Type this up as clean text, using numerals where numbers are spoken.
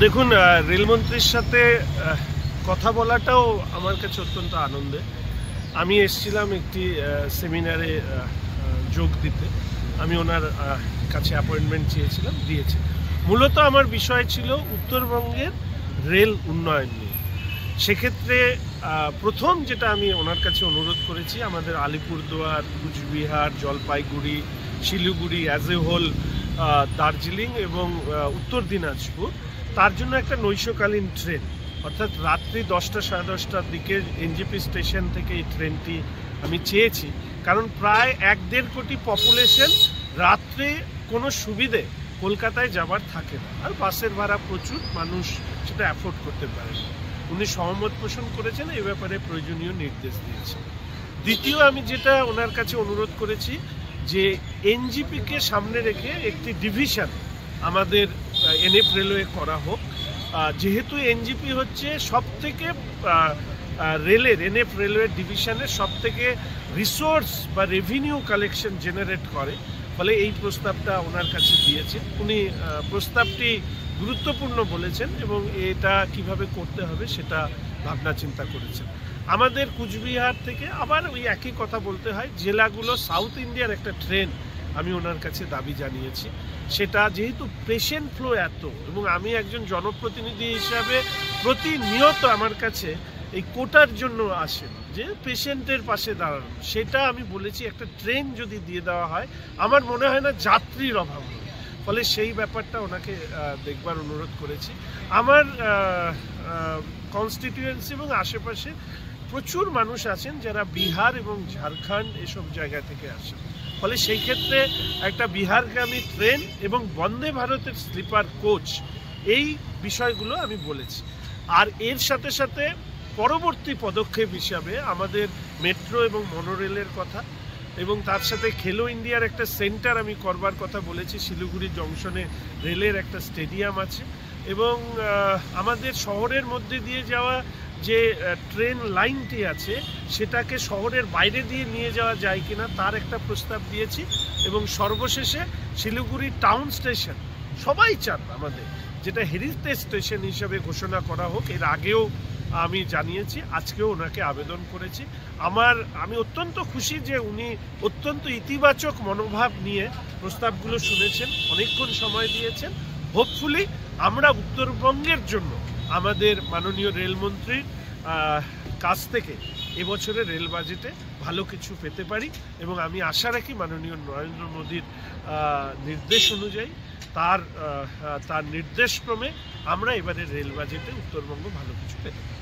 দেখুন, রেলমন্ত্রীর সাথে কথা বলাটাও আমার কাছে অত্যন্ত আনন্দের। আমি এসেছিলাম একটি সেমিনারে যোগ দিতে। আমি ওনার কাছে অ্যাপয়েন্টমেন্ট চেয়েছিলাম, দিয়েছি। মূলত আমার বিষয় ছিল উত্তরবঙ্গের রেল উন্নয়ন নিয়ে। সেক্ষেত্রে প্রথম যেটা আমি ওনার কাছে অনুরোধ করেছি, আমাদের Alipurduar, Cooch Behar, Jalpaiguri, Siliguri, as a whole Darjeeling এবং উত্তর দিনাজপুর, তার জন্য একটা নৈশকালীন ট্রেন, অর্থাৎ রাত্রি 10টা সাড়ে 10টার দিকে এনজেপি স্টেশন থেকে এই ট্রেনটি আমি চেয়েছি। কারণ প্রায় 1-1.5 কোটি পপুলেশন, রাত্রে কোনো সুবিধে কলকাতায় যাবার থাকে না, আর বাসের ভাড়া প্রচুর, মানুষ সেটা অ্যাফোর্ড করতে পারে না। উনি সহমত পোষণ করেছেন, এই ব্যাপারে প্রয়োজনীয় নির্দেশ দিয়েছেন। দ্বিতীয়, আমি যেটা ওনার কাছে অনুরোধ করেছি যে এনজিপিকে সামনে রেখে একটি ডিভিশন আমাদের এনএফ রেলওয়ে করা হোক। যেহেতু এনজিপি হচ্ছে সবথেকে রেলের, এনএফ রেলওয়ে ডিভিশনের সবথেকে রিসোর্স বা রেভিনিউ কালেকশন জেনারেট করে, ফলে এই প্রস্তাবটা ওনার কাছে দিয়েছেন। উনি প্রস্তাবটি গুরুত্বপূর্ণ বলেছেন এবং এটা কিভাবে করতে হবে সেটা ভাবনা চিন্তা করেছেন। আমাদের কুচবিহার থেকে আবার ওই একই কথা বলতে হয়, জেলাগুলো সাউথ ইন্ডিয়ার একটা ট্রেন আমি ওনার কাছে দাবি জানিয়েছি। সেটা যেহেতু পেশেন্ট ফ্লো এত, এবং আমি একজন জনপ্রতিনিধি হিসাবে প্রতিনিয়ত আমার কাছে এই কোটার জন্য আসেন, যে পেশেন্টের পাশে দাঁড়ানো, সেটা আমি বলেছি একটা ট্রেন যদি দিয়ে দেওয়া হয়, আমার মনে হয় না যাত্রীর অভাব হবে। ফলে সেই ব্যাপারটা ওনাকে দেখবার অনুরোধ করেছি। আমার কনস্টিটিউয়েন্সি এবং আশেপাশে প্রচুর মানুষ আছেন যারা বিহার এবং ঝাড়খণ্ড এসব জায়গা থেকে আসেন, ফলে সেই ক্ষেত্রে একটা বিহারগামী ট্রেন এবং বন্দে ভারতের স্লিপার কোচ, এই বিষয়গুলো আমি বলেছি। আর এর সাথে সাথে পরবর্তী পদক্ষেপ হিসাবে আমাদের মেট্রো এবং মনোরেলের কথা, এবং তার সাথে খেলো ইন্ডিয়ার একটা সেন্টার আমি করবার কথা বলেছি। শিলিগুড়ি জংশনে রেলের একটা স্টেডিয়াম আছে, এবং আমাদের শহরের মধ্যে দিয়ে যাওয়া যে ট্রেন লাইনটি আছে সেটাকে শহরের বাইরে দিয়ে নিয়ে যাওয়া যায় কিনা তার একটা প্রস্তাব দিয়েছি। এবং সর্বশেষে শিলিগুড়ি টাউন স্টেশন, সবাই চান আমাদের, যেটা হেরিটেজ স্টেশন হিসাবে ঘোষণা করা হোক। এর আগেও আমি জানিয়েছি, আজকেও ওনাকে আবেদন করেছি। আমি অত্যন্ত খুশি যে উনি অত্যন্ত ইতিবাচক মনোভাব নিয়ে প্রস্তাবগুলো শুনেছেন, অনেকক্ষণ সময় দিয়েছেন। হোপফুলি আমরা উত্তরবঙ্গের জন্য আমাদের মাননীয় রেলমন্ত্রীর কাছ থেকে এবছরের রেল বাজেটে ভালো কিছু পেতে পারি, এবং আমি আশা রাখি মাননীয় নরেন্দ্র মোদীর নির্দেশ অনুযায়ী, তার নির্দেশক্রমে আমরা এবারে রেল বাজেটে উত্তরবঙ্গ ভালো কিছু পেতে পারি।